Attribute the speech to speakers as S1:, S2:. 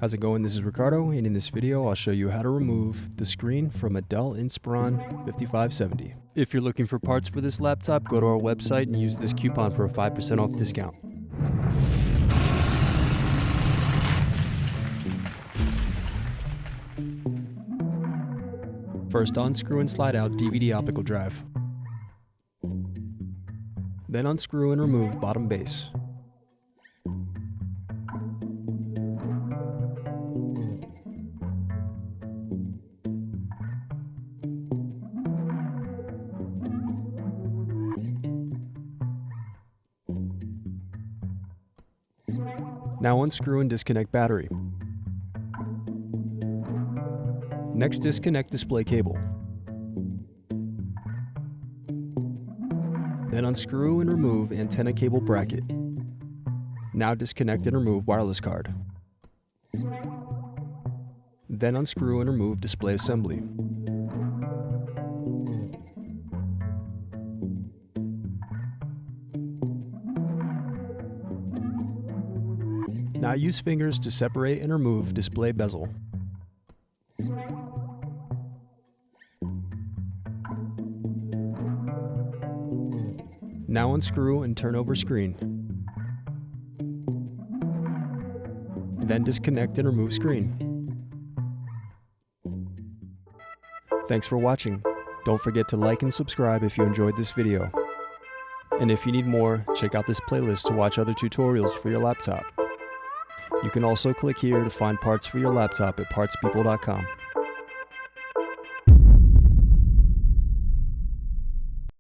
S1: How's it going? This is Ricardo, and in this video I'll show you how to remove the screen from a Dell Inspiron 5570. If you're looking for parts for this laptop, go to our website and use this coupon for a 5% off discount. First, unscrew and slide out DVD optical drive. Then unscrew and remove bottom base. Now unscrew and disconnect battery. Next, disconnect display cable. Then unscrew and remove antenna cable bracket. Now disconnect and remove wireless card. Then unscrew and remove display assembly. Now use fingers to separate and remove display bezel. Now unscrew and turn over screen. Then disconnect and remove screen. Thanks for watching. Don't forget to like and subscribe if you enjoyed this video. And if you need more, check out this playlist to watch other tutorials for your laptop. You can also click here to find parts for your laptop at partspeople.com.